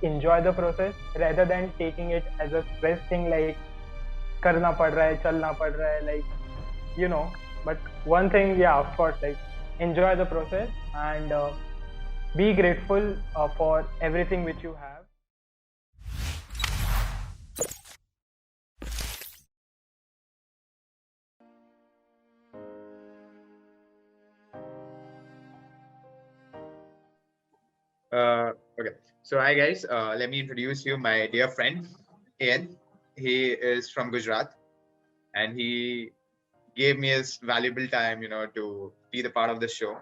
enjoy the process rather than taking it as a stress thing like करना पड़ रहा है, चलना पड़ रहा है, like you know. But one thing, yeah, of course, like enjoy the process and be grateful for everything which you have. Okay. So hi guys, let me introduce you my dear friend Aayen. He is from Gujarat, and he gave me his valuable time, to be the part of the show.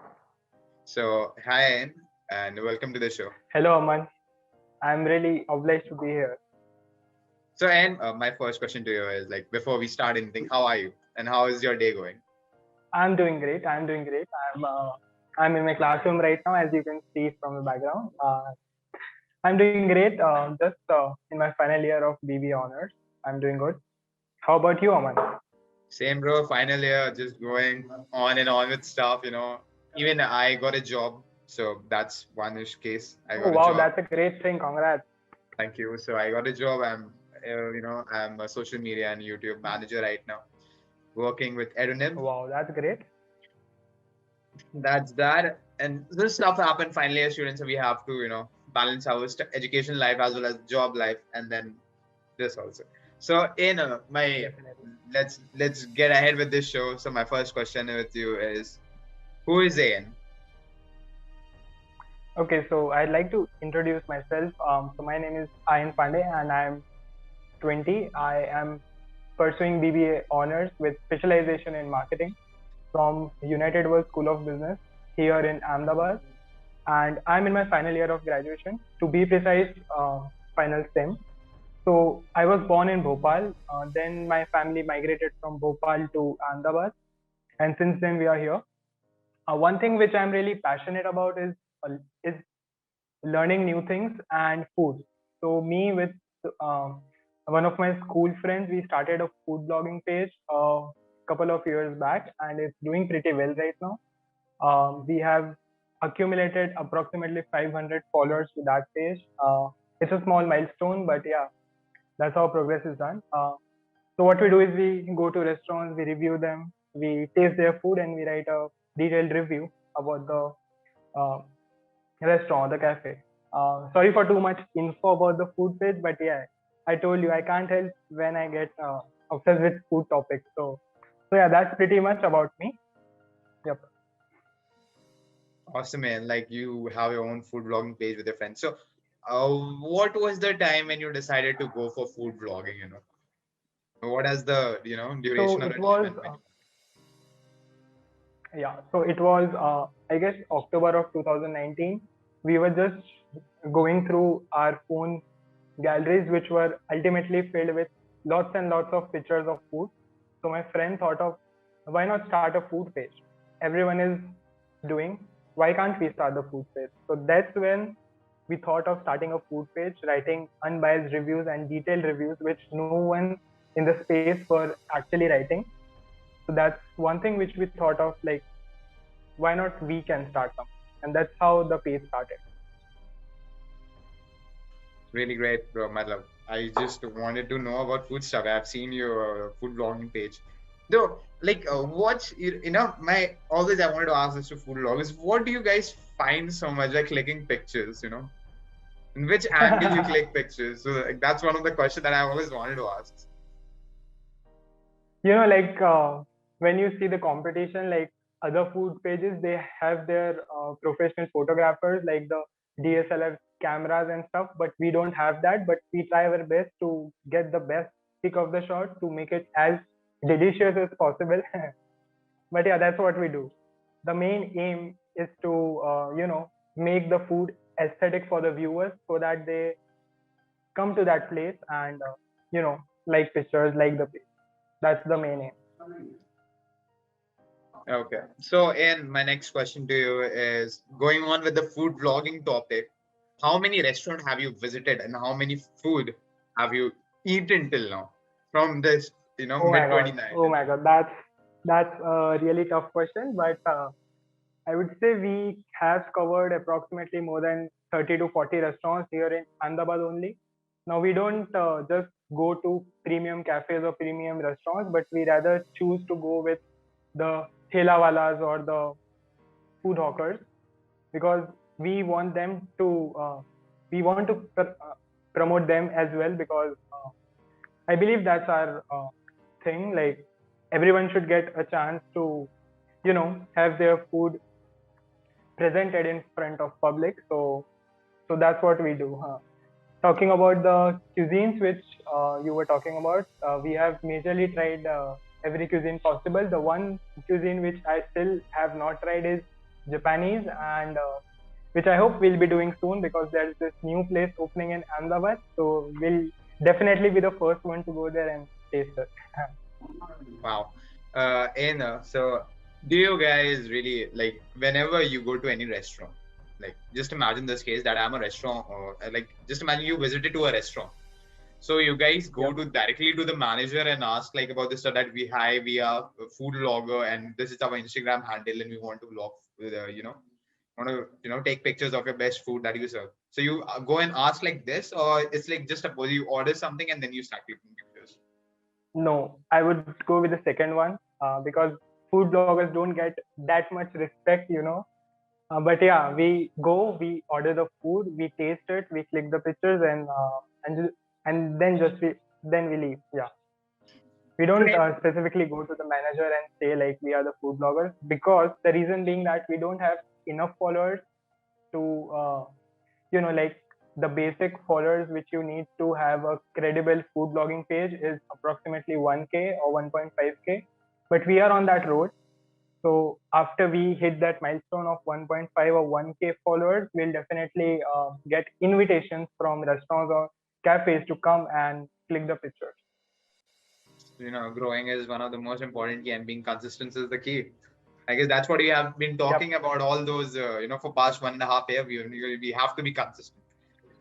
So hi Aayen, and welcome to the show. Hello, Aman. I'm really obliged to be here. So Aayen, my first question to you is like, before we start anything, how are you, and how is your day going? I'm doing great. I'm in my classroom right now, as you can see from the background. I'm doing great. Just in my final year of BB honors. I'm doing good. How about you, Aman? Same bro, final year, just going on and on with stuff, Even I got a job, so that's one-ish case. I got Oh, wow, a job. that's a great thing. Congrats. Thank you. So I got a job. I'm a social media and YouTube manager right now, working with Edunim. Wow, that's great. That's that. And this stuff happened finally as students. So we have to, balance our education life as well as job life, and then this also. So let's get ahead with this show. So my first question with you is, who is Aayen? Okay, so I'd like to introduce myself. So my name is Aayen Pandey, and I'm 20. I am pursuing BBA honors with specialization in marketing from United World School of Business here in Ahmedabad, and I'm in my final year of graduation. To be precise, final SEM. So I was born in Bhopal. Then my family migrated from Bhopal to Ahmedabad, and since then we are here. One thing which I'm really passionate about is learning new things and food. So me with one of my school friends, we started a food blogging page a couple of years back, and it's doing pretty well right now. We have accumulated approximately 500 followers to that page. It's a small milestone, but yeah, that's how progress is done. So what we do is we go to restaurants, we review them, we taste their food, and we write a detailed review about the restaurant, the cafe. Sorry for too much info about the food page, but yeah, I told you I can't help when I get obsessed with food topics. So yeah, that's pretty much about me. Yep. Awesome, man. Like, you have your own food blogging page with your friends. So what was the time when you decided to go for food blogging? What is the duration So or it was achievement? yeah. So it was I guess October of 2019. We were just going through our phone galleries, which were ultimately filled with lots and lots of pictures of food. So my friend thought of, why not start a food page? Everyone is doing. Why can't we start the food page? So that's when we thought of starting a food page, writing unbiased reviews and detailed reviews, which no one in the space were actually writing. So that's one thing which we thought of, like, why not we can start something? And that's how the page started. Really great, bro. My love. I just wanted to know about food stuff. I've seen your food blogging page. Though, like, my always I wanted to ask this to food bloggers. What do you guys find so much like clicking pictures? In which angle you click pictures? So like, that's one of the questions that I always wanted to ask. Like when you see the competition, like other food pages, they have their professional photographers, like the DSLR cameras and stuff, but we don't have that. But we try our best to get the best pick of the shot to make it as delicious as possible. But yeah, that's what we do. The main aim is to make the food aesthetic for the viewers so that they come to that place and like pictures, like the place. That's the main aim. Okay. So, and my next question to you is, going on with the food vlogging topic, how many restaurants have you visited and how many food have you eaten till now from this, Oh my mid god. 29? Oh my god. That's a really tough question, but I would say we have covered approximately more than 30 to 40 restaurants here in Ahmedabad only. Now we don't just go to premium cafes or premium restaurants, but we rather choose to go with the thelawalas or the food hawkers, because we want them to promote them as well, because I believe that's our thing. Like, everyone should get a chance to have their food presented in front of public. So that's what we do. Talking about the cuisines which you were talking about, we have majorly tried every cuisine possible. The one cuisine which I still have not tried is Japanese, and which I hope we'll be doing soon, because there's this new place opening in Ahmedabad. So we'll definitely be the first one to go there and taste it. Wow. And so do you guys really, like, whenever you go to any restaurant, like, just imagine this case that I'm a restaurant, or like, just imagine you visited to a restaurant. So you guys go to directly to the manager and ask like about the stuff that we are a food vlogger and this is our Instagram handle and we want to vlog with want to take pictures of your best food that you serve. So you go and ask like this, or it's like just suppose you order something and then you start taking pictures. No, I would go with the second one, because food bloggers don't get that much respect. But yeah, we go, we order the food, we taste it, we click the pictures, and then we leave. Yeah, we don't specifically go to the manager and say like we are the food bloggers, because the reason being that we don't have enough followers to like the basic followers which you need to have a credible food blogging page is approximately 1K or 1.5K, but we are on that road. So after we hit that milestone of 1.5 or 1K followers, we'll definitely get invitations from restaurants or cafes to come and click the pictures. Growing is one of the most important key, and being consistent is the key. I guess that's what we have been talking about all those, for past 1.5 years. We have to be consistent.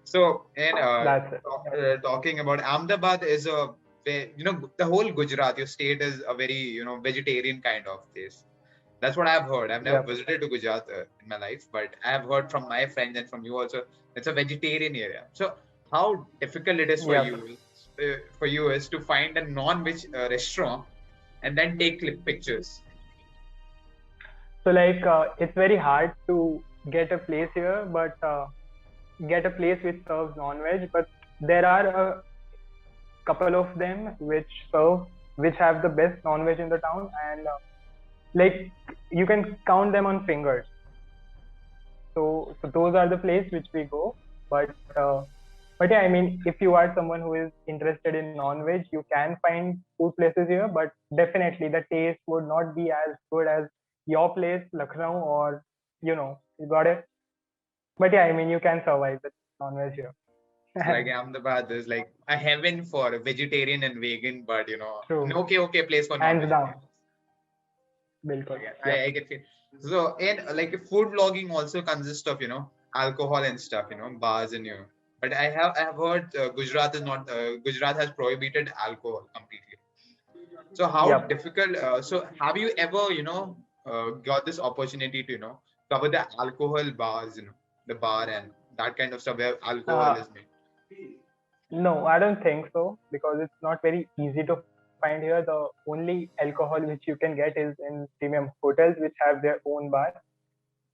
So, and talking about Ahmedabad is the whole Gujarat, your state is a very, vegetarian kind of place. That's what I've heard. I've never visited to Gujarat in my life, but I have heard from my friends and from you also, it's a vegetarian area. So how difficult it is for you is to find a non-veg restaurant and then take pictures. So like it's very hard to get a place here, but get a place which serves non-veg. But there are a couple of them which have the best non-veg in the town, and like you can count them on fingers. So those are the places which we go. But yeah, I mean, if you are someone who is interested in non-veg, you can find food places here, but definitely the taste would not be as good as your place, Lucknow, or you got it. But yeah, I mean, you can survive with non-veg here. Like Ahmedabad is like a heaven for a vegetarian and vegan, but an okay place for non-veg. Hands down. I get it. So, and like food vlogging also consists of alcohol and stuff, bars and But I have heard Gujarat has prohibited alcohol completely. So how difficult? So have you ever got this opportunity to cover the alcohol bars, the bar and that kind of stuff where alcohol is made? No, I don't think so, because it's not very easy to find here. The only alcohol which you can get is in premium hotels which have their own bar,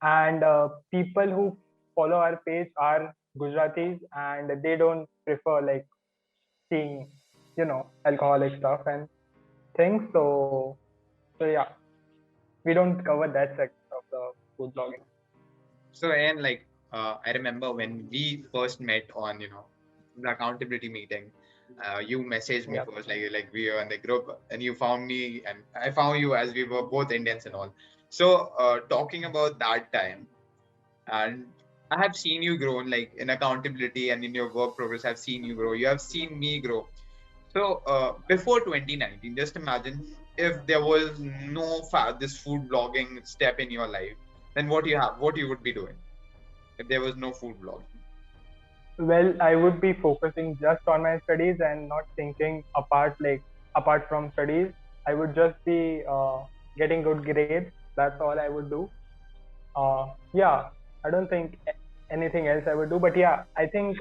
and people who follow our page are Gujaratis, and they don't prefer like seeing alcoholic stuff and things. So yeah, we don't cover that sector of the food blogging. So, and like I remember when we first met on the accountability meeting, you messaged me first, like we were in the group, and you found me and I found you, as we were both Indians and all. So talking about that time, and I have seen you grow like in accountability and in your work progress. I've seen you grow. You have seen me grow. So before 2019, just imagine if there was no this food blogging step in your life, then what you would be doing if there was no food blogging? Well, I would be focusing just on my studies and not thinking apart from studies. I would just be getting good grades. That's all I would do. Yeah, I don't think anything else I would do. But yeah, I think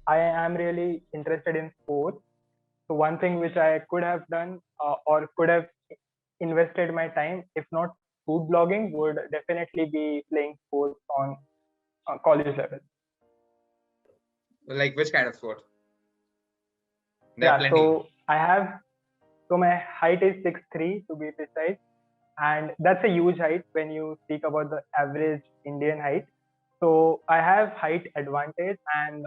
I am really interested in sports. So one thing which I could have done or could have invested my time, if not food blogging, would definitely be playing sports on college level. Like which kind of sport? There are Yeah, plenty. so my height is 6'3" to be precise, and that's a huge height when you speak about the average Indian height. So I have height advantage, and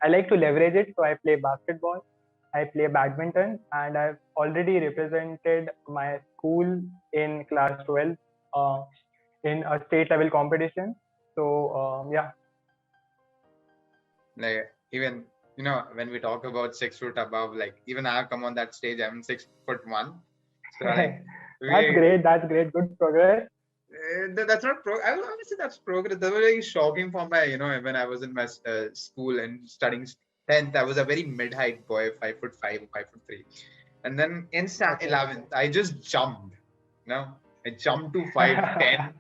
I like to leverage it. So I play basketball, I play badminton, and I've already represented my school in class 12 uh, in a state level competition. So yeah. Like even when we talk about 6 foot above, like even I've come on that stage. I'm 6'1". So like That's great. That's great. Good progress. That's not I would say that's progress. That was very shocking for my when I was in my school and studying 10th. I was a very mid-height boy, 5'5", 5'3", and then in 11th I just jumped. I jumped to 5'10",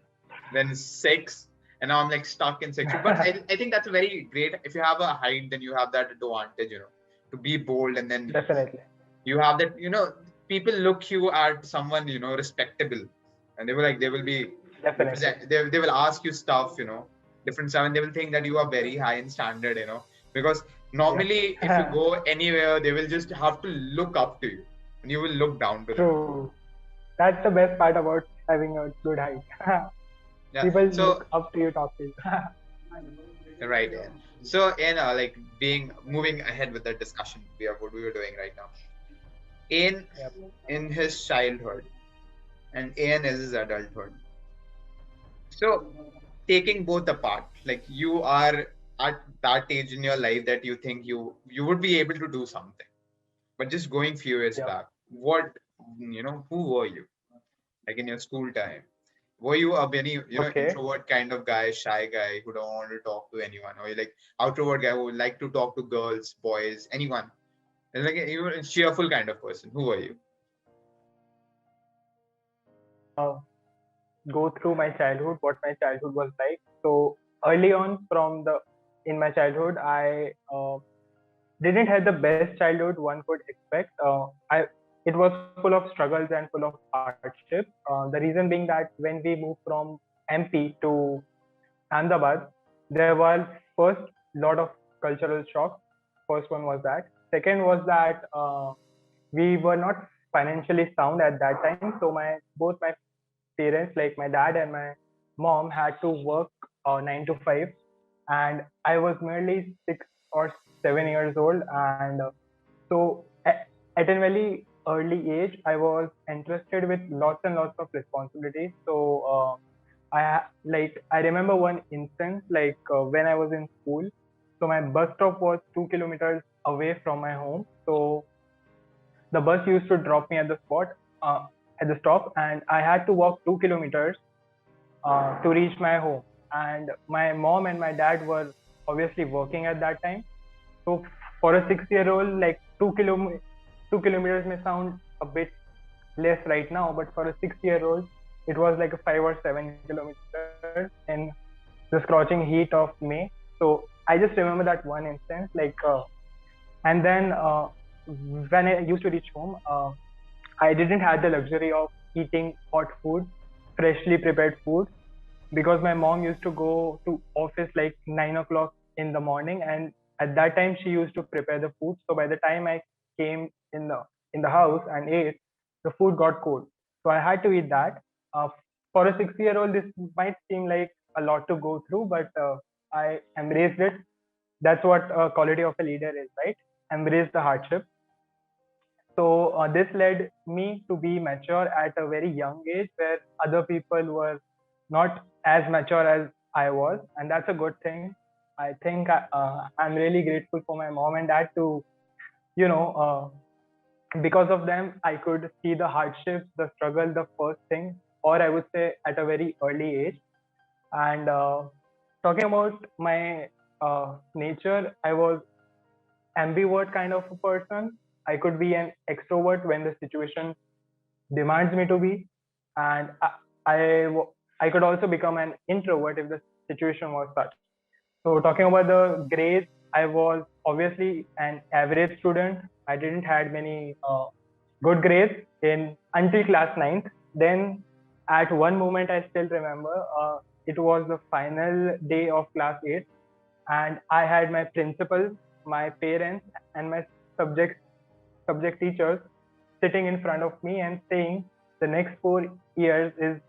then 6, and now I'm like stuck in 6. But I think that's a very great. If you have a height, then you have that advantage, to be bold, and then Definitely. you have that. People look you at someone respectable, and they will be Definitely. they will ask you stuff, different stuff, and they will think that you are very high in standard, because normally if you Yeah. go anywhere, they will just have to look up to you, and you will look down to them. True. That's the best part about having a good height. Yeah. People So look up to you, talk to you. right. So like moving ahead with the discussion, what we were doing right now. In Yep. in his childhood, and Aayen is his adulthood. So taking both apart, like you are at that age in your life that you think you would be able to do something, but just going few years Yep. back, who were you? Like in your school time, were you a very Okay. introvert kind of guy, shy guy who don't want to talk to anyone, or you like outrovert guy who would like to talk to girls, boys, anyone? And like you were a cheerful kind of person. Who were you? Uh, go through my childhood, what my childhood was like. So early on, in my childhood, I didn't have the best childhood one could expect. It was full of struggles and full of hardship. The reason being that when we moved from MP to Ahmedabad, there was first lot of cultural shock. First one was that. Second was that we were not financially sound at that time. So both my parents, like my dad and my mom, had to work 9 to 5, and I was merely 6 or 7 years old, and so at a very early age, I was entrusted with lots and lots of responsibilities. So I remember one instance, like when I was in school. So my bus stop was 2 kilometers away from my home. So the bus used to drop me at the spot, at the stop, and I had to walk 2 kilometers to reach my home. And my mom and my dad were obviously working at that time. So for a 6-year-old, like 2 kilometers may sound a bit less right now, but for a 6-year-old, it was like a 5 or 7 kilometers in the scorching heat of May. So I just remember that one instance, and then when I used to reach home, I didn't have the luxury of eating hot food, freshly prepared food, because my mom used to go to office like 9 o'clock in the morning, and at that time she used to prepare the food. So by the time I came in the house and ate, the food got cold. So I had to eat that. For a 6-year-old, this might seem like a lot to go through, but I embraced it. That's what quality of a leader is, right? Embrace the hardship. So this led me to be mature at a very young age, where other people were not as mature as I was, and that's a good thing. I think I'm really grateful for my mom and dad to, you know, because of them, I could see the hardships, the struggle, the first thing, or I would say at a very early age. And talking about my nature, I was ambivert kind of a person. I could be an extrovert when the situation demands me to be, and I could also become an introvert if the situation was such. So So talking about the grades, I was obviously an average student. I didn't had many good grades in until class ninth. Then at one moment, I still remember it was the final day of class 8, and I had my principal, my parents, and my subject subject teachers sitting in front of me and saying the next 4 years is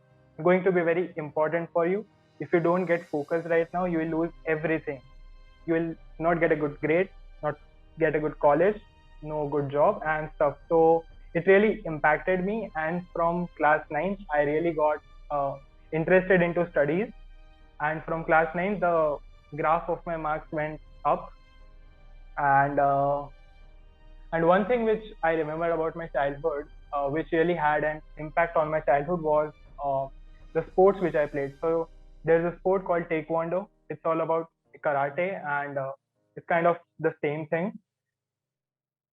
going to be very important for you. If you don't get focused right now, you will lose everything. You will not get a good grade, not get a good college, no good job and stuff. So it really impacted me. And from class 9, I really got interested into studies. And from class 9, the graph of my marks went up. And one thing which I remember about my childhood, which really had an impact on my childhood, was the sports which I played. So there's a sport called Taekwondo. It's all about karate, and it's kind of the same thing.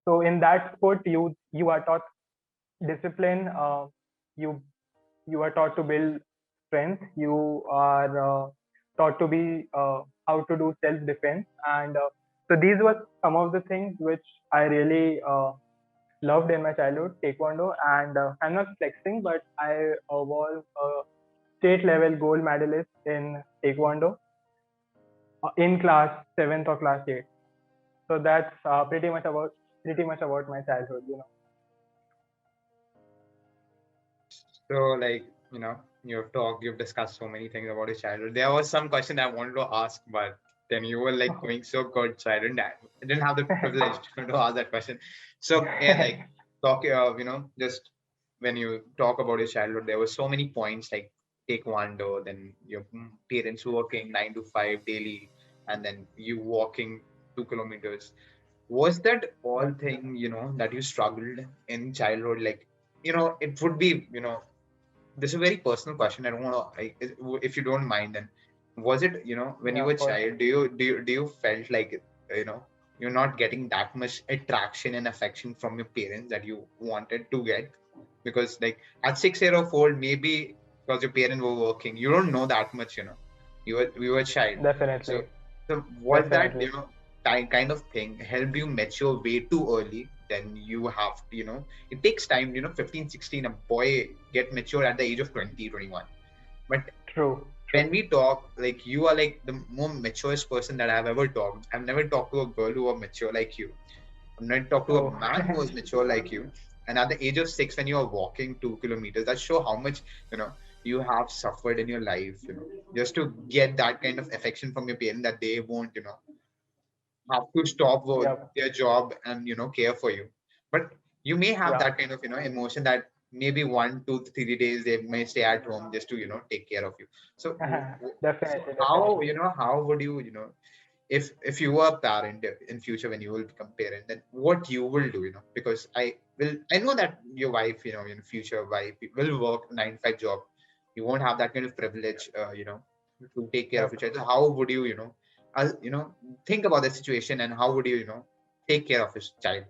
So in that sport, you are taught discipline. You are taught to build strength. You are taught to be how to do self defense, and so these were some of the things which I really loved in my childhood, Taekwondo. And I'm not flexing, but I was a state level gold medalist in Taekwondo in class 7th or class 8. So that's pretty much about my childhood, you know. So, like, you've discussed so many things about your childhood. There was some question I wanted to ask, but then you were like going so good, so I didn't have the privilege to ask that question. So, yeah, like, just when you talk about your childhood, there were so many points like Taekwondo, then your parents working 9 to 5 daily, and then you walking 2 kilometers. Was that all thing, that you struggled in childhood? Like, it would be, this is a very personal question. I don't want to, if you don't mind, then was it, when Yeah, you were a of course. child, do you felt like, you're not getting that much attraction and affection from your parents that you wanted to get? Because like at 6 years old, maybe because your parents were working, you don't know that much, you were a child. Definitely. So was that, Definitely. kind of thing helped you mature way too early? Then you have to, it takes time, 15, 16, a boy get mature at the age of 20, 21. But True. when we talk, like you are like the more maturest person that I've ever talked. I've never talked to a girl who was mature like you. I've never talked to a Oh. man who was mature like you. And at the age of 6, when you are walking 2 kilometers, that show how much, you have suffered in your life, just to get that kind of affection from your parents that they won't, have to stop Yep. their job and care for you. But you may have Yeah. that kind of emotion that maybe 1 2 3 days they may stay at home just to take care of you. So Definitely. how Definitely. how would you if you were a parent in future, when you will become parent, then what you will do, because I know that your wife, in future wife will work 9 to 5 job. You won't have that kind of privilege, to take care of Yep. your child. So how would you, think about the situation, and how would you, take care of his child?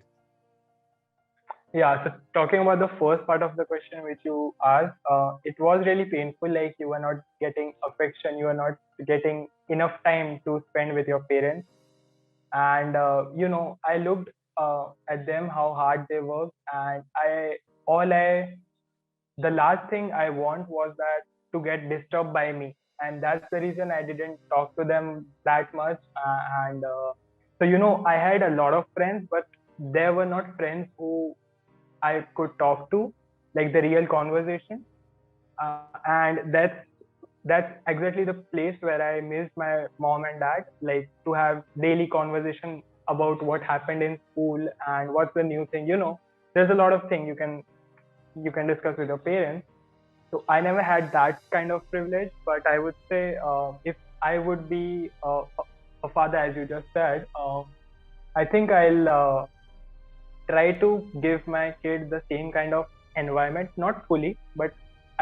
Yeah. So talking about the first part of the question which you asked, it was really painful. Like you were not getting affection, you were not getting enough time to spend with your parents. And I looked at them, how hard they work, and all I the last thing I want was that to get disturbed by me, and that's the reason I didn't talk to them that much. And so I had a lot of friends, but they were not friends who I could talk to, like the real conversation. And that's exactly the place where I missed my mom and dad, like to have daily conversation about what happened in school and what's the new thing. There's a lot of things you can discuss with your parents. So I never had that kind of privilege, but I would say if I would be a father, as you just said, I think I'll try to give my kid the same kind of environment, not fully, but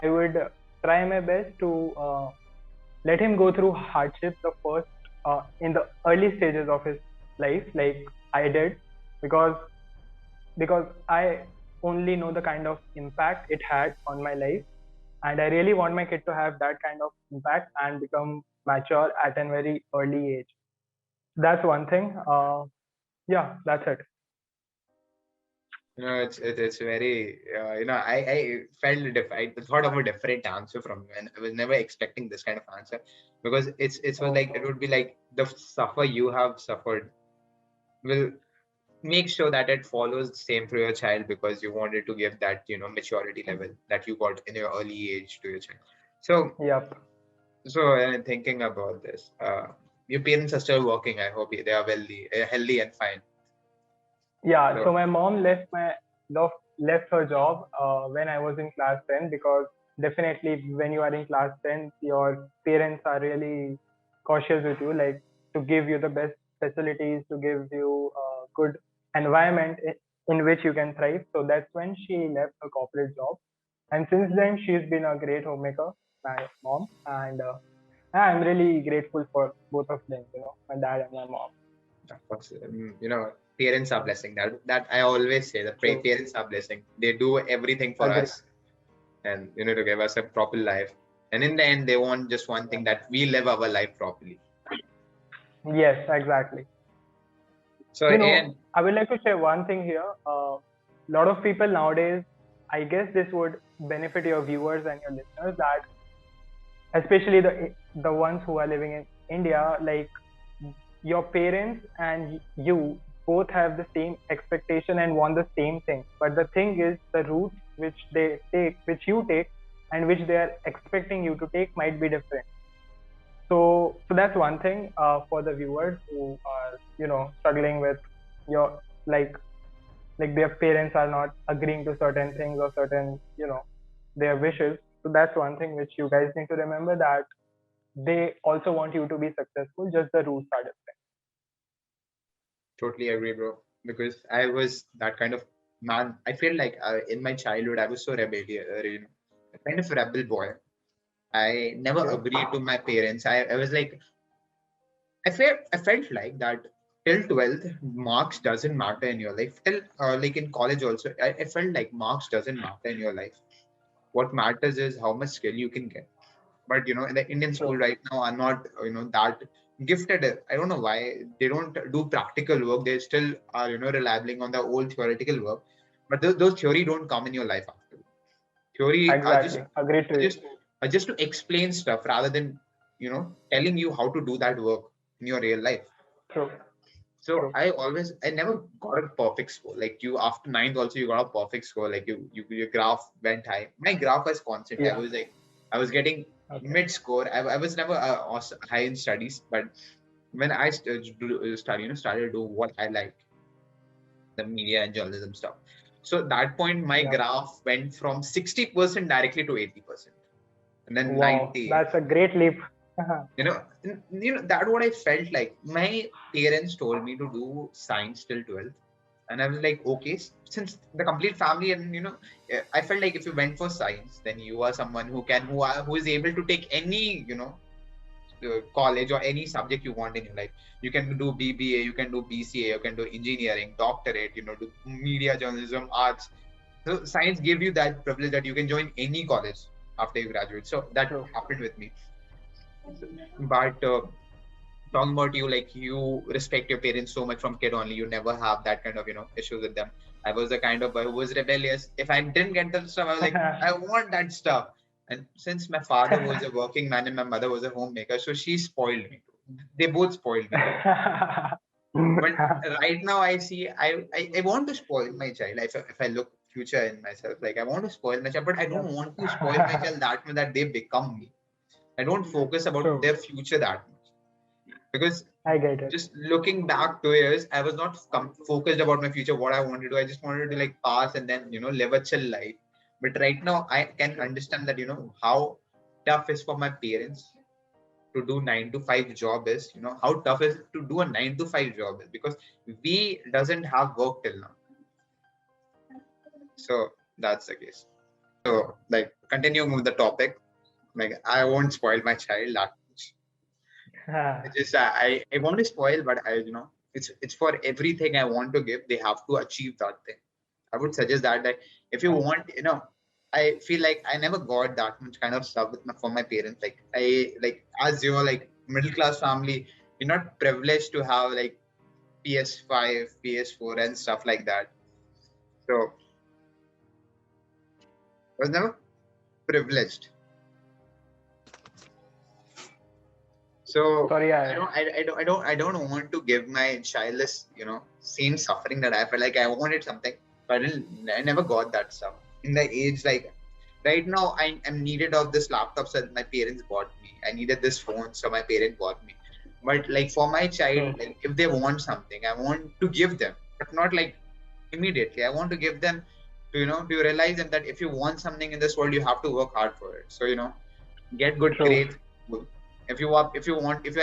I would try my best to let him go through hardships the first in the early stages of his life, like I did, because I only know the kind of impact it had on my life, and I really want my kid to have that kind of impact and become mature at a very early age. That's one thing. Yeah, that's it. It's very I felt I thought of a different answer from you, and I was never expecting this kind of answer, because it was like, it would be like the suffer you have suffered will make sure that it follows the same for your child, because you wanted to give that maturity level that you got in your early age to your child. So Yep. thinking about this, your parents are still working. I hope they are healthy and fine. Yeah. So So my mom left her job when I was in class 10, because definitely when you are in class 10, your parents are really cautious with you, like to give you the best facilities, to give you a good environment in which you can thrive. So that's when she left her corporate job. And since then, she's been a great homemaker, my mom. And I'm really grateful for both of them, my dad and my mom. of course, parents are blessing. That I always say, that True. parents are blessing. They do everything for Agree. us, and to give us a proper life. And in the end, they want just one thing, that we live our life properly. Yes, exactly. So, and I would like to share one thing here. A lot of people nowadays, I guess this would benefit your viewers and your listeners, that especially the ones who are living in India, like your parents and you both have the same expectation and want the same thing. But the thing is, the route which they take, which you take, and which they are expecting you to take might be different. So that's one thing for the viewers who are struggling with your like their parents are not agreeing to certain things or certain their wishes. So that's one thing which you guys need to remember, that they also want you to be successful, just the routes are different. totally agree, bro. Because I was that kind of man. I feel like in my childhood, I was so rebellious, kind of rebel boy. I never Okay. agreed to my parents. I was like, I felt like that till 12th, marks doesn't matter in your life. Till like in college also, I felt like marks doesn't matter in your life. What matters is how much skill you can get. But in the Indian school True. right now are not that gifted. I don't know why they don't do practical work. They still are relying on the old theoretical work. But those theory don't come in your life after. Theory are just Exactly. Agreed to are you. just are just to explain stuff, rather than telling you how to do that work in your real life. True. So True. I never got a perfect score. Like you after ninth also you got a perfect score. Like your graph went high. My graph was constant. Yeah. I was getting Okay. mid score. I was never high in studies, but when I started to do what I like, the media and journalism stuff. So at that point, my Yeah. graph went from 60% directly to 80%, and then Wow. 90. That's a great leap. That what I felt like. My parents told me to do science till 12th, and I was like, okay, since the complete family, and I felt like if you went for science, then you are someone who is able to take any college or any subject you want in your life. You can do BBA, you can do BCA, you can do engineering, doctorate, do media, journalism, arts. So science gave you that privilege that you can join any college after you graduate. So that True. happened with me. But talking about you, like you respect your parents so much from kid only, you never have that kind of issues with them. I was the kind of boy who was rebellious. If I didn't get that stuff, I was like, I want that stuff. And since my father was a working man and my mother was a homemaker, so she spoiled me. They both spoiled me. But right now I see, I want to spoil my child. If I look future in myself, like I want to spoil my child, but I don't Yep. want to spoil my child that much that they become me. I don't focus about True. their future that much, because I get it. just looking back 2 years, I was not focused about my future, what I wanted to do. I just wanted to like pass and then live a chill life. But right now, I can understand that how tough is for my parents to do 9 to 5 job is. How tough is it to do a 9 to 5 job is, because we doesn't have work till now. So that's the case. So like continuing with the topic, like I won't spoil my child that much. I want to spoil, but it's for everything I want to give. They have to achieve that thing. I would suggest that if you want, I feel like I never got that much kind of stuff from my parents. Like I like as you're like middle class family, you're not privileged to have like PS5, PS4 and stuff like that. So I was never privileged. So Sorry, I don't want to give my child this, same suffering that I felt like I wanted something, but I never got that stuff. In the age like right now, I am needed of this laptop, so my parents bought me. I needed this phone, so my parents bought me. But like for my child, like if they want something, I want to give them, but not like immediately. I want to give them to to realize them that if you want something in this world, you have to work hard for it. So get good grades. If you are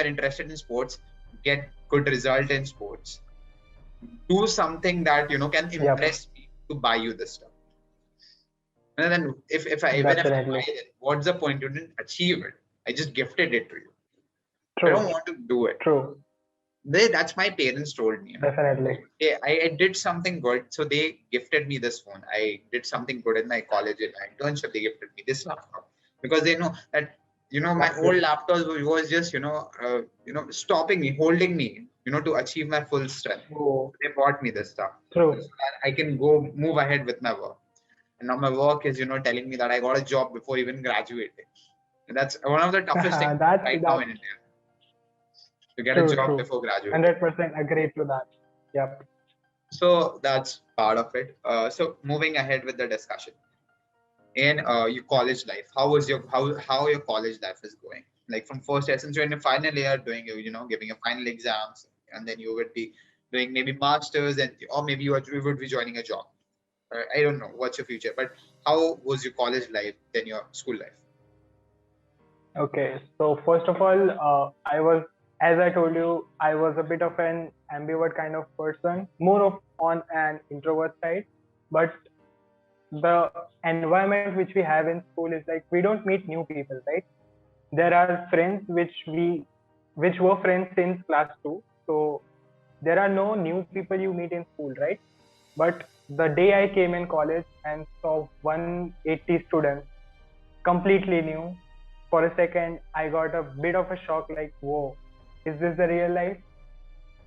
interested in sports, get good result in sports. Do something that can impress me to buy you this stuff. And then if I buy it, what's the point? You didn't achieve it. I just gifted it to you. I don't want to do it. That's my parents told me. Definitely. I did something good, so they gifted me this phone. I did something good in my college internship. They gifted me this laptop because they know that my old laptop was just stopping me, holding me, to achieve my full strength. They bought me this stuff so that I can go move ahead with my work. And now my work is telling me that I got a job before even graduating. And that's one of the toughest things now in India. To get a job before graduating. 100% agree to that. Yep. So that's part of it. So moving ahead with the discussion. In your college life, how your college life is going? Like from first year, since you're in the final year, doing giving your final exams, and then you would be doing maybe masters, or maybe you would be joining a job. I don't know what's your future, but how was your college life than your school life? Okay, so first of all, as I told you, I was a bit of an ambivert kind of person, more of on an introvert side. But the environment which we have in school is like we don't meet new people, right? There are friends which were friends since class 2. So there are no new people you meet in school, right? But the day I came in college and saw 180 students, completely new, for a second, I got a bit of a shock like, whoa, is this the real life?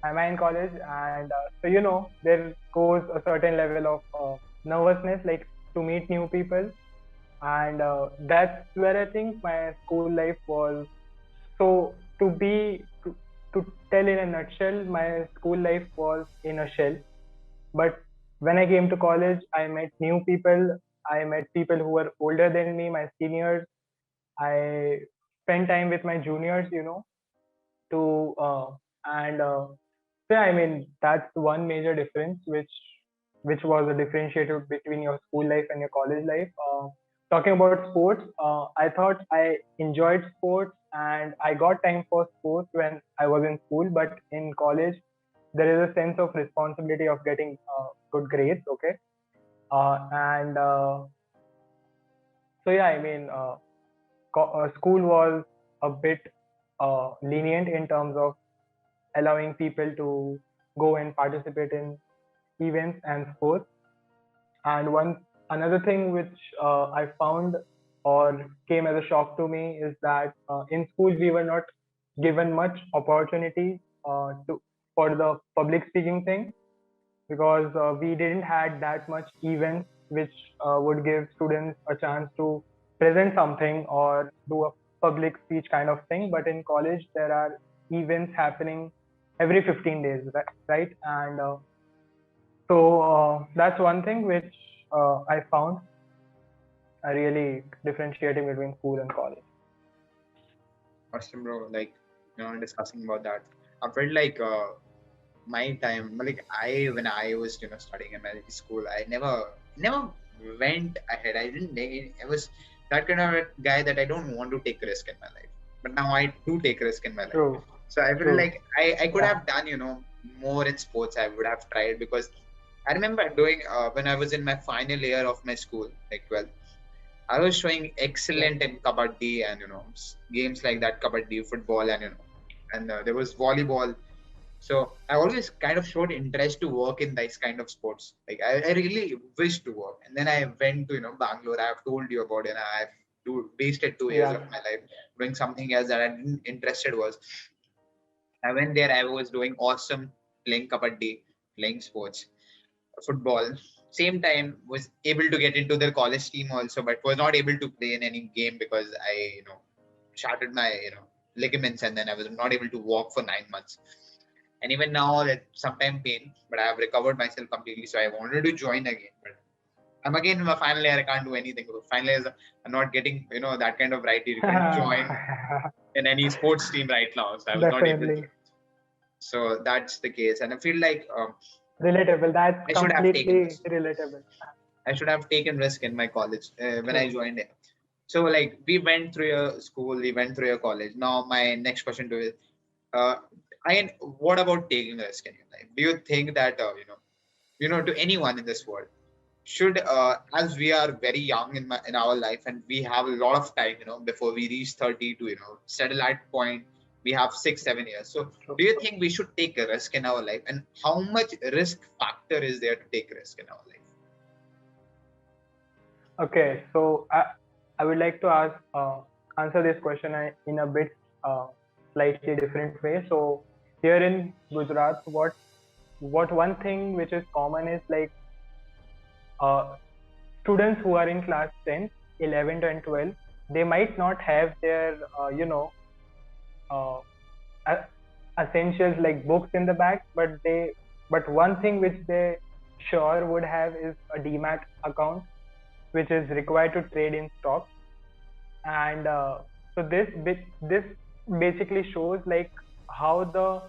Am I in college? And so, there goes a certain level of nervousness, like to meet new people. And that's where I think my school life was. So to tell in a nutshell, my school life was in a shell. But when I came to college, I met new people. I met people who were older than me, my seniors. I spent time with my juniors, to and yeah, I mean that's one major difference, which was a differentiator between your school life and your college life. Talking about sports, I thought I enjoyed sports and I got time for sports when I was in school, but in college there is a sense of responsibility of getting good grades. Okay, and so yeah, I mean. School was a bit lenient in terms of allowing people to go and participate in events and sports. And another thing which I found or came as a shock to me is that in school we were not given much opportunity for the public speaking thing, because we didn't had that much events which would give students a chance to present something or do a public speech kind of thing. But in college there are events happening every 15 days, right? And so that's one thing which I found really differentiating between school and college. Awesome, bro. Like discussing about that, I felt like my time, like when I was studying in my school, I never went ahead. I was that kind of a guy that I don't want to take risk in my life, but now I do take risk in my life. True. So I feel like I could have done more in sports. I would have tried, because I remember doing when I was in my final year of my school, like 12th, I was showing excellent in kabaddi and games like that, kabaddi, football, and there was volleyball. So I always kind of showed interest to work in these kind of sports. Like I really wished to work, and then I went to Bangalore. I have told you about it. I've wasted 2 years of my life doing something else that I didn't interested was. I went there. I was doing awesome, playing kabaddi, playing sports, football. Same time was able to get into their college team also, but was not able to play in any game because I, shattered my, ligaments, and then I was not able to walk for 9 months. And even now, it's sometimes pain, but I have recovered myself completely. So I wanted to join again, but I'm again in my final year. I can't do anything. Final year, I'm not getting, that kind of right. You can join in any sports team right now. So I was not able to. Definitely. So that's the case, and I feel like Relatable. That's I should have taken completely risk. relatable. I should have taken risk in my college when I joined it. So like we went through your school, we went through your college. Now my next question to you is, uh, what about taking risk in your life? Do you think that to anyone in this world, should as we are very young in our life and we have a lot of time, before we reach 30 to settle at point, we have 6-7 years. So do you think we should take a risk in our life, and how much risk factor is there to take risk in our life? Okay, so I would like to answer this question in a bit slightly different way. So here in Gujarat, what one thing which is common is like students who are in class 10, 11, and 12, they might not have their uh, essentials like books in the bag, but one thing which they sure would have is a demat account, which is required to trade in stocks. And so this basically shows like how the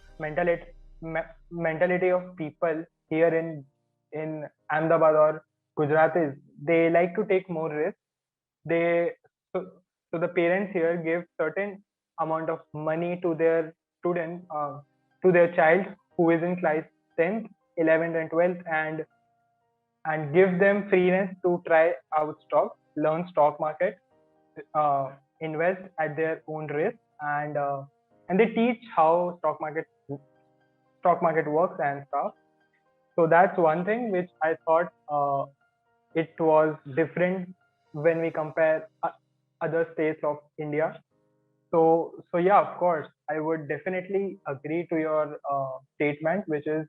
mentality of people here in Ahmedabad or Gujarat is. They like to take more risk. They so, so the parents here give certain amount of money to their student, to their child who is in class 10th, 11th, and 12th, and give them freeness to try out stocks, learn stock market, invest at their own risk, and they teach how stock market works and stuff. So that's one thing which I thought it was different when we compare other states of India. So yeah, of course, I would definitely agree to your statement, which is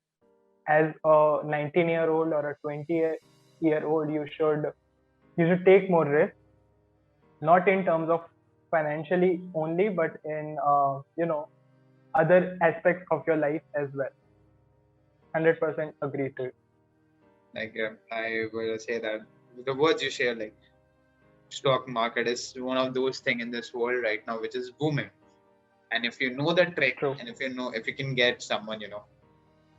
as a 19-year-old or a 20-year-old, you should take more risk, not in terms of financially only, but in other aspects of your life as well. 100% agree to it. Like I will say that the words you share, like stock market is one of those things in this world right now which is booming. And if you know the trick, True. and if you can get someone,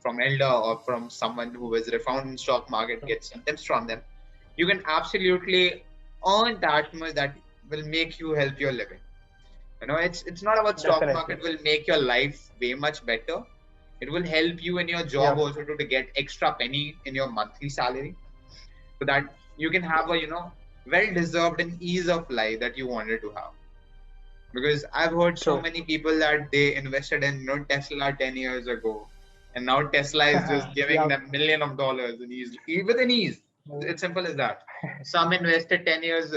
from elder or from someone who is refound in stock market, get some tips from them, you can absolutely earn that much that will make you help your living. It's not about stock Definitely. market will make your life way much better. It will help you in your job Yeah. also to get extra penny in your monthly salary, so that you can have a well deserved and ease of life that you wanted to have. Because I've heard so True. many people that they invested in Tesla 10 years ago, and now Tesla is just giving Yeah. them million of dollars in ease, with an ease. It's simple as that. Some invested 10 years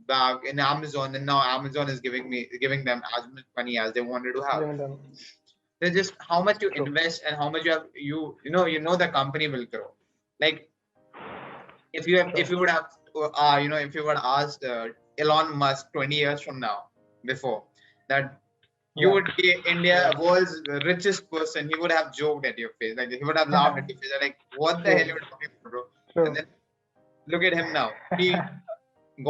back in Amazon, and now Amazon is giving them as much money as they wanted to have. Giving them. There's just how much you True. invest and how much you know the company will grow. Like if you would have if you would asked Elon Musk 20 years from now, before that you Yeah. would be India world's richest person, he would have joked at your face, like he would have laughed at your face, like what the hell you were talking about, bro? True. And then look at him now. He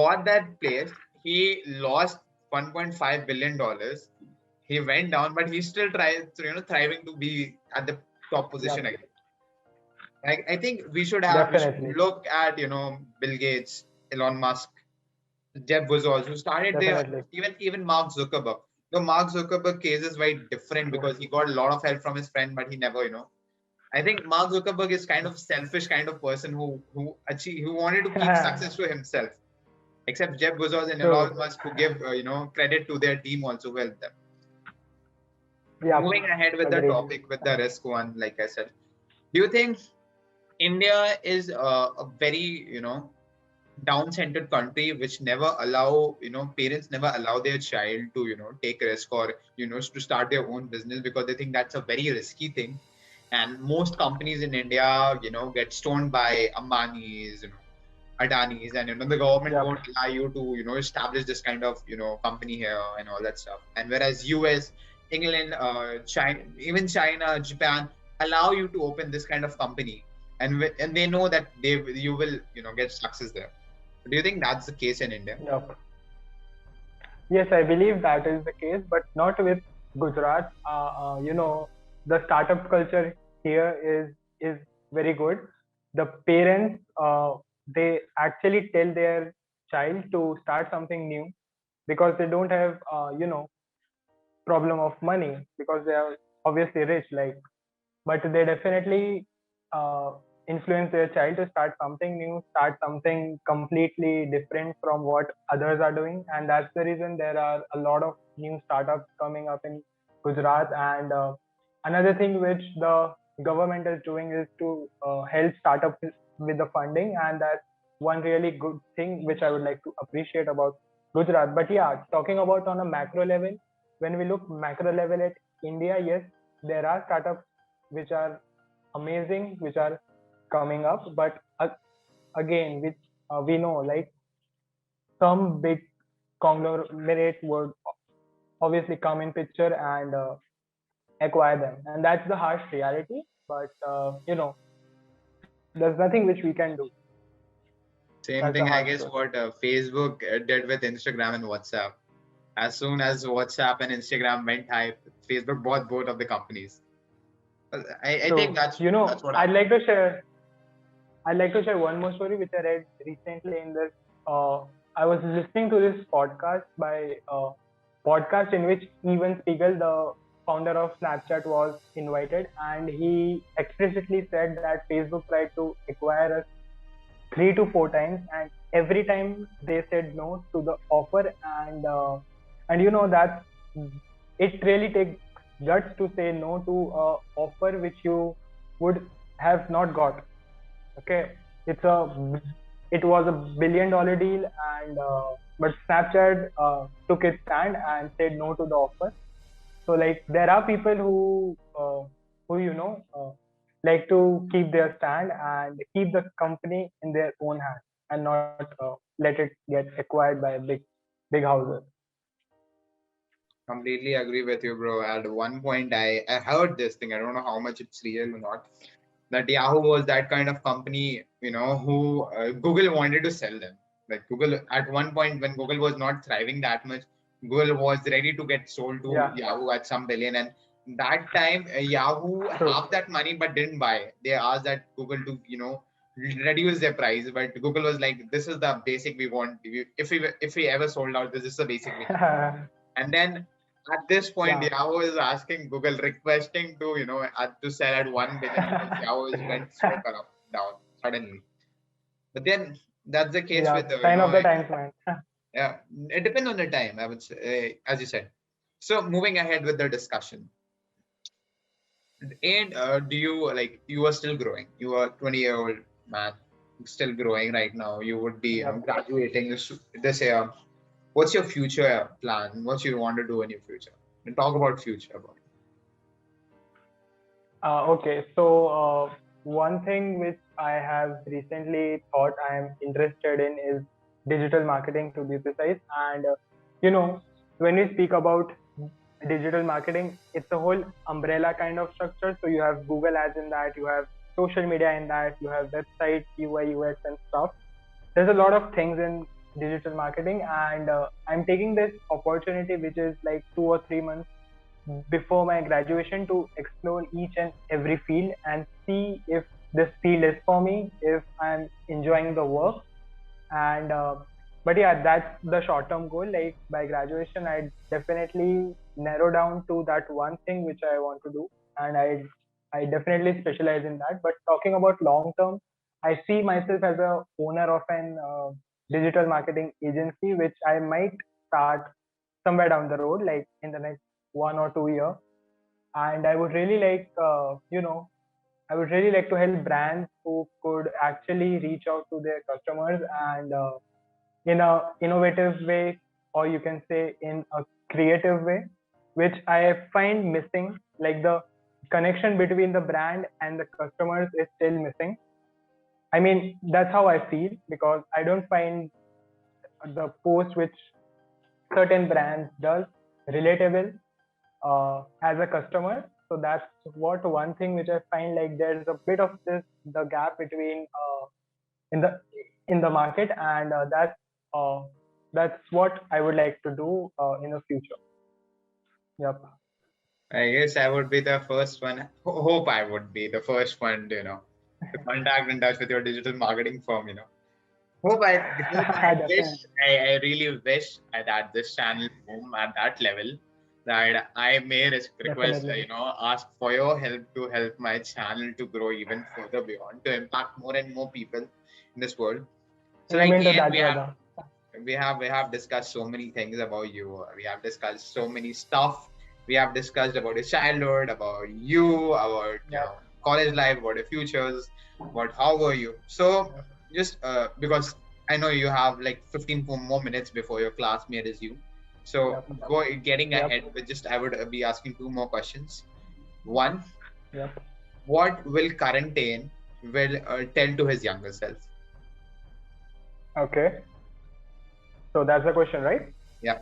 got that place. He lost 1.5 billion dollars. He went down, but he still tries, thriving to be at the top position again. I think we should Definitely. look at Bill Gates, Elon Musk, Jeff Bezos, who started there, Definitely. even Mark Zuckerberg. The Mark Zuckerberg case is very different True. because he got a lot of help from his friend, but he never, I think Mark Zuckerberg is kind of selfish kind of person who wanted to keep success to himself. Except Jeff Bezos and True. Elon Musk, who give credit to their team also, who helped them. Yeah. Moving ahead with the Agreed. topic, with the risk one, like I said, do you think India is a very down-centered country which never allow, parents never allow their child to, take risk or, to start their own business because they think that's a very risky thing. And most companies in India, get stoned by Ambani's, Adani's, and the government Yep. won't allow you to, establish this kind of, company here and all that stuff. And whereas US, England, China, even China, Japan allow you to open this kind of company, and they know that you will, get success there. Do you think that's the case in India? Yep. Yes, I believe that is the case, but not with Gujarat. The startup culture here is very good. The parents they actually tell their child to start something new because they don't have problem of money because they are obviously rich. But they definitely uh, influence their child to start something new, start something completely different from what others are doing, and that's the reason there are a lot of new startups coming up in Gujarat. And another thing which the government is doing is to help startups with the funding, and that's one really good thing which I would like to appreciate about Gujarat. But yeah, talking about on a macro level, when we look macro level at India, yes, there are startups which are amazing, which are coming up. But again, which we know, some big conglomerate would obviously come in picture and acquire them, and that's the harsh reality. But there's nothing which we can do. Same That's the thing, I harsh guess, truth. what Facebook did with Instagram and WhatsApp. As soon as WhatsApp and Instagram went hype, Facebook bought both of the companies. I think So that's what happened. I'd like to share one more story which I read recently in this. Uh, I was listening to this podcast by podcast in which Evan Spiegel, the founder of Snapchat, was invited, and he explicitly said that Facebook tried to acquire us 3 to 4 times, and every time they said no to the offer. And that it really takes guts to say no to a offer which you would have not got. Okay, it's a it was a $1 billion deal, and but Snapchat took its stand and said no to the offer. So there are people who like to keep their stand and keep the company in their own hands and not let it get acquired by big houses. Completely agree with you, bro. At one point, I heard this thing. I don't know how much it's real or not. That Yahoo was that kind of company, who Google wanted to sell them. Like Google, at one point when Google was not thriving that much, Google was ready to get sold to Yeah, Yahoo at some billion. And that time, Yahoo true. have that money but didn't buy. They asked that Google to, reduce their price, but Google was like, "This is the basic we want. If we ever sold out, this is the basic we have." And then at this point, Yeah. Yahoo is asking Google, requesting to, to sell at 1 billion because Yahoo is went so corrupt down suddenly. But then that's the case Yeah, with, sign of the times, man. yeah, it depends on the time, I would say, as you said. So moving ahead with the discussion. And do you like, you are still growing? You are 20-year-old man, still growing right now. You would be, Yep. graduating this year. What's your future plan? What you want to do in your future? And talk about future about. Okay, so one thing which I have recently thought I am interested in is digital marketing, to be precise. And you know, when we speak about digital marketing, it's a whole umbrella kind of structure. So you have Google ads in that, you have social media in that, you have website, UI, UX, and stuff. There's a lot of things in digital marketing, and I'm taking this opportunity, which is like 2 or 3 months before my graduation, to explore each and every field and see if this field is for me, if I'm enjoying the work. And but yeah, that's the short term goal. Like by graduation, I definitely narrow down to that one thing which I want to do, and I definitely specialize in that. But talking about long term, I see myself as a owner of an digital marketing agency, which I might start somewhere down the road, like in the next 1 or 2 years. And I would really like I would really like to help brands who could actually reach out to their customers and in a innovative way, or you can say in a creative way, which I find missing. Like the connection between the brand and the customers is still missing. I mean, that's how I feel, because I don't find the post which certain brands does relatable as a customer. So that's what one thing which I find, like there's a bit of this the gap between in the in the market, and that's what I would like to do in the future. Yep. I guess I would be the first one. Hope I would be the first one, to contact in touch with your digital marketing firm, I wish, I really wish that this channel boom at that level, that I may request, Definitely. ask for your help to help my channel to grow even further beyond, to impact more and more people in this world. So like, Amen to Ian, that, brother. we have discussed so many things about you. We have discussed so many stuff. We have discussed about your childhood, about you, about Yep. college life, about your futures, about how were you. So just because I know you have like 15 more minutes before your classmate is you. So getting Yep. ahead with just, I would be asking two more questions. One, Yep. what will current Aayen will tell to his younger self? Okay. So that's the question, right? Yeah.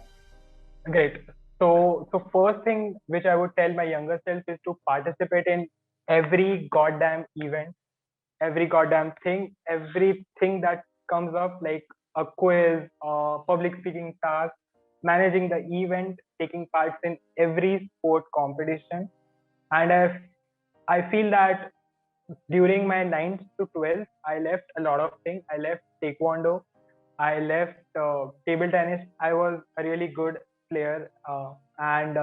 Great. So first thing which I would tell my younger self is to participate in every goddamn event, every goddamn thing, everything that comes up, like a quiz, public speaking task, managing the event, taking parts in every sport competition. And I feel that during my 9th to 12th, I left a lot of things. I left taekwondo, I left table tennis. I was a really good player, and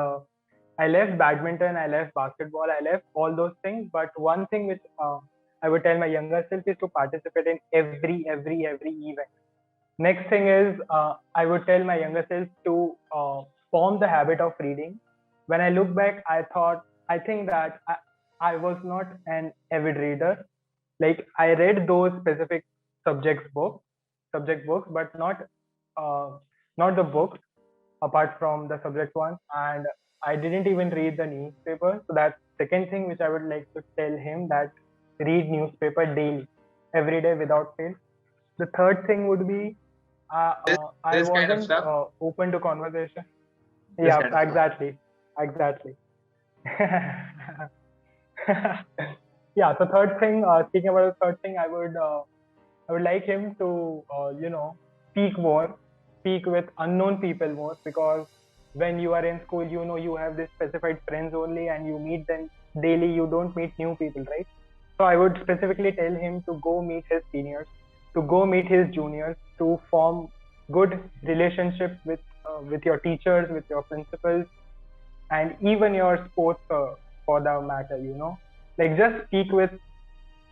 I left badminton. I left basketball. I left all those things. But one thing which I would tell my younger self is to participate in every event. Next thing is I would tell my younger self to form the habit of reading. When I look back, I think that I was not an avid reader. Like I read those specific subject books, but uh, not the books apart from the subject ones. And I didn't even read the newspaper. So that's second thing which I would like to tell him, that read newspaper daily, every day without fail. The third thing would be I This kind of wasn't stuff. open to conversation. This Yeah, kind of stuff. exactly. Yeah. So third thing, speaking about the third thing, I would like him to speak more, speak with unknown people more, because when you are in school, you have this specified friends only, and you meet them daily. You don't meet new people, right? So I would specifically tell him to go meet his seniors, to go meet his juniors, to form good relationships with your teachers, with your principals, and even your sports for the matter. Like just speak with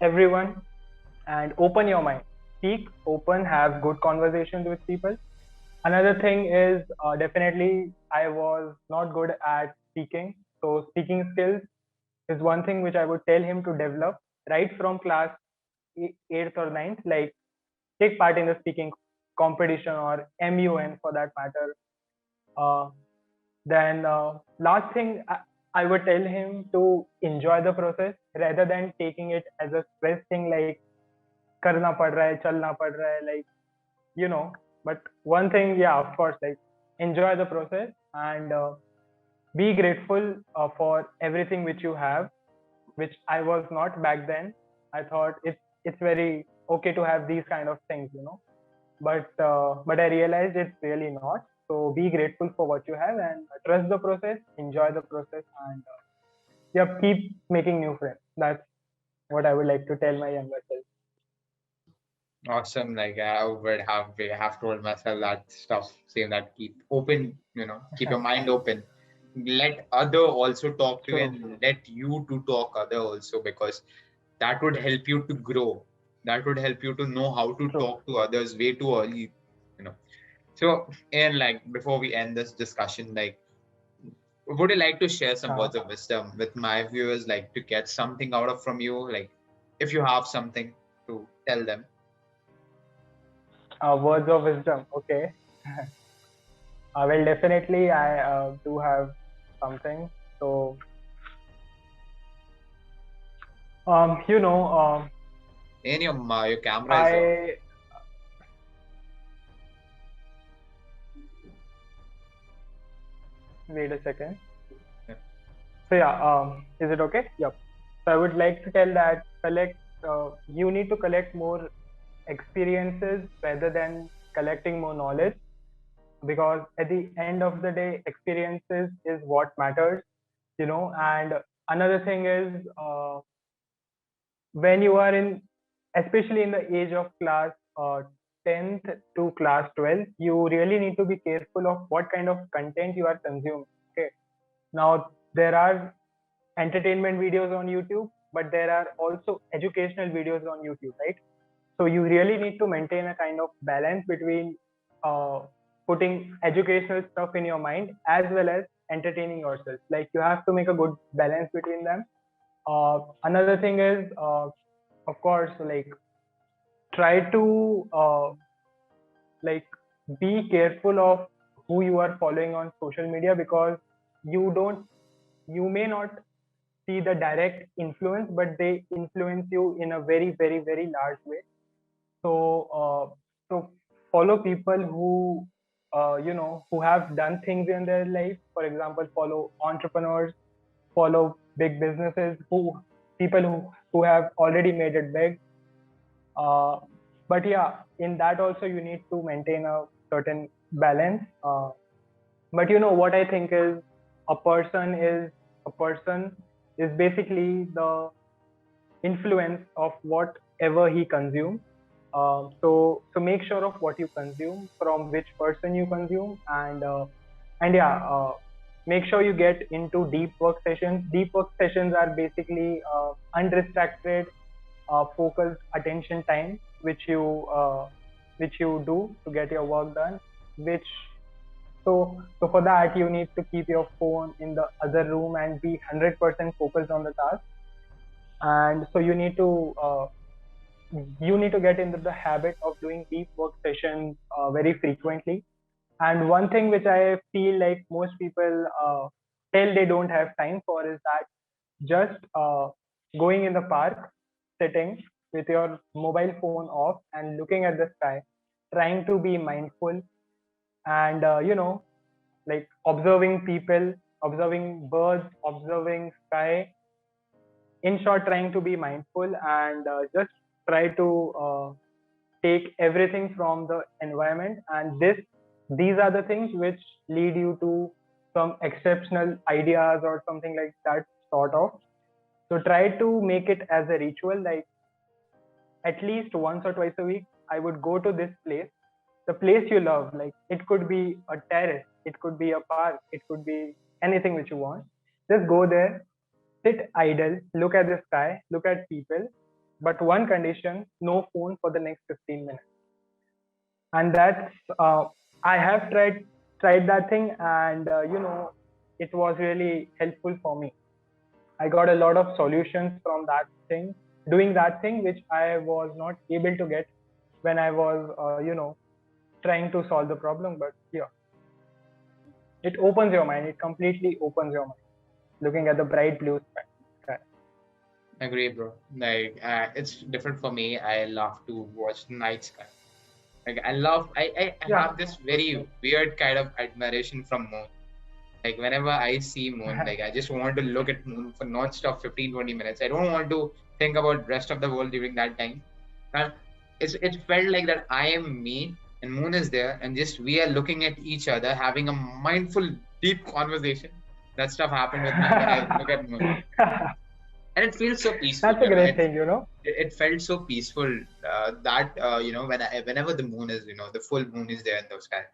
everyone and open your mind. Speak, open, have good conversations with people. Another thing is definitely I was not good at speaking. So speaking skills is one thing which I would tell him to develop right from class 8th or 9th. Like take part in the speaking competition or MUN for that matter. Uh, then last thing, I would tell him to enjoy the process rather than taking it as a stress thing, like करना पड़ रहा है, चलना पड़ रहा है, like you know. But one thing, yeah, of course, like enjoy the process and be grateful for everything which you have, which I was not back then. I thought it's very okay to have these kind of things. But I realized it's really not. So be grateful for what you have and trust the process, enjoy the process, and yeah, keep making new friends. That's what I would like to tell my younger self. Awesome. Like I would have told myself that stuff, saying that keep open, keep your mind open. Let other also talk to you, True. and let you to talk other also, because that would help you to grow. That would help you to know how to True. talk to others way too early. So, and like before we end this discussion, like would you like to share some Uh, words of wisdom with my viewers, like to get something out of from you, like if you have something to tell them? Words of wisdom. Okay. Well, definitely, I do have something. So, you know, And your camera is off. I wait a second. Yeah. So yeah, is it okay? Yep. So I would like to tell that you need to collect more experiences rather than collecting more knowledge, because at the end of the day, experiences is what matters, And another thing is, when you are in, especially in the age of class 10th to class 12th, you really need to be careful of what kind of content you are consuming. Okay. Now, there are entertainment videos on YouTube, but there are also educational videos on YouTube, right? So you really need to maintain a kind of balance between uh, putting educational stuff in your mind as well as entertaining yourself. Like, you have to make a good balance between them. Another thing is, of course, like, try to like be careful of who you are following on social media, because you may not see the direct influence, but they influence you in a very, very, very large way. So, so follow people who have done things in their life. For example, follow entrepreneurs, follow big businesses, people who have already made it big. Uh, but yeah, in that also you need to maintain a certain balance. But what I think is, a person is basically the influence of whatever he consumes. So make sure of what you consume, from which person you consume, and yeah, make sure you get into deep work sessions. Deep work sessions are basically unrestricted, focused attention time, which you do to get your work done. Which so for that, you need to keep your phone in the other room and be 100% focused on the task. And so you need to get into the habit of doing deep work sessions very frequently. And one thing which I feel like most people tell they don't have time for is that just going in the park, sitting with your mobile phone off and looking at the sky, trying to be mindful, and like observing people, observing birds, observing sky. In short, trying to be mindful, and just try to take everything from the environment. And these are the things which lead you to some exceptional ideas or something like that sort of. So try to make it as a ritual, like at least once or twice a week, I would go to this place, the place you love. Like, it could be a terrace, it could be a park, it could be anything which you want. Just go there, sit idle, look at the sky, look at people, but one condition: no phone for the next 15 minutes. And that's I have tried that thing, and it was really helpful for me. I got a lot of solutions from that thing, doing that thing, which I was not able to get when I was trying to solve the problem. But yeah, it opens your mind, it completely opens your mind, looking at the bright blue sky. Agree, bro. Like, it's different for me. I love to watch night sky. Like, I Yeah. have this very weird kind of admiration from moon. Like, whenever I see moon, like, I just want to look at moon for non-stop 15-20 minutes. I don't want to think about rest of the world during that time. And it felt like that I am me and moon is there, and just we are looking at each other, having a mindful, deep conversation. That stuff happened with me when I look at moon, and it feels so peaceful. That's a great thing. It felt so peaceful that whenever the moon is, the full moon is there in the sky,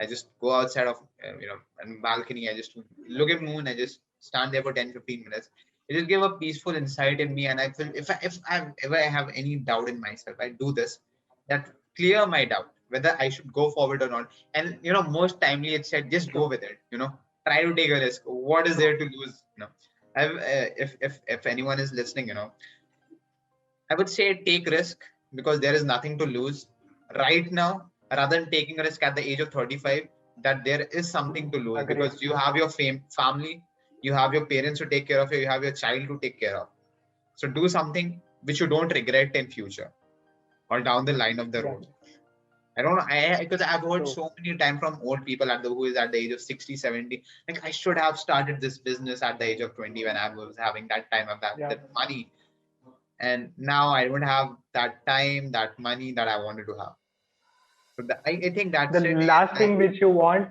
I just go outside of and balcony. I just look at moon. I just stand there for 10-15 minutes. It just give a peaceful insight in me, and I feel if I ever have any doubt in myself, I do this, that clear my doubt whether I should go forward or not. And most timely it said just go True. with it. try to take a risk. What is there to lose? If anyone is listening, I would say take risk, because there is nothing to lose right now, rather than taking a risk at the age of 35, that there is something to lose. Agreed. Because you have your family, you have your parents to take care of, you have your child to take care of. So do something which you don't regret in future or down the line of the road. I don't know, because I've heard so many times from old people who is at the age of 60, 70, like, I should have started this business at the age of 20 when I was having that time of that money. And now I don't have that time, that money that I wanted to have. So I think that's the last thing which you want.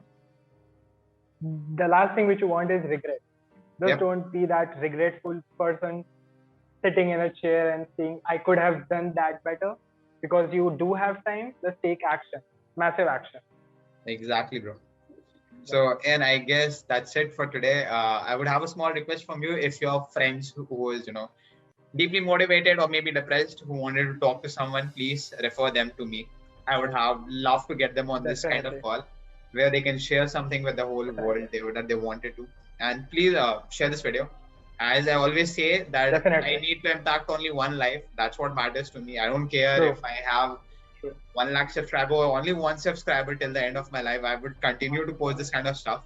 The last thing which you want is regret. Just don't be that regretful person sitting in a chair and saying, I could have done that better. Because you do have time, just take action, massive action. Exactly, bro. So, and I guess that's it for today. I would have a small request from you. If your friends who is, deeply motivated or maybe depressed, who wanted to talk to someone, please refer them to me. I would have loved to get them on this kind of call where they can share something with the whole world that they wanted to. And please share this video. As I always say, that I need to impact only one life. That's what matters to me. I don't care if I have 1 lakh subscriber or only one subscriber till the end of my life. I would continue to post this kind of stuff.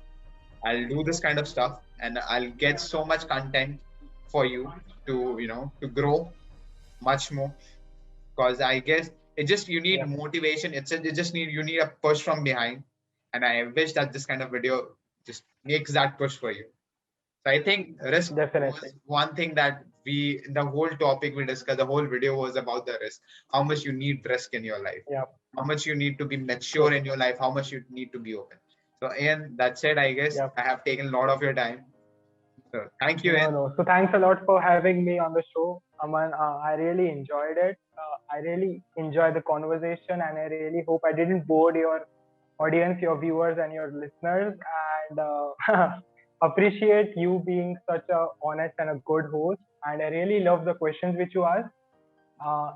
I'll do this kind of stuff, and I'll get so much content for you to to grow much more. Because I guess it just, you need motivation. You need a push from behind, and I wish that this kind of video just makes that push for you. So I think risk was one thing that the whole topic we discussed, the whole video was about the risk. How much you need risk in your life. How much you need to be mature in your life. How much you need to be open. So Aayen, that's it, I guess. I have taken a lot of your time. So thank you, Aayen. So thanks a lot for having me on the show, Aman. I really enjoyed it. I really enjoyed the conversation, and I really hope I didn't bore your audience, your viewers, and your listeners. And appreciate you being such a honest and a good host. And I really love the questions which you asked.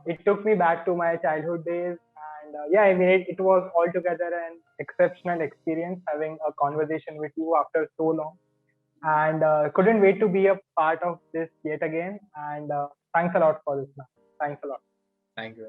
It took me back to my childhood days. And I mean, it was altogether an exceptional experience having a conversation with you after so long. And couldn't wait to be a part of this yet again. And thanks a lot for this, man. Thanks a lot. Thank you.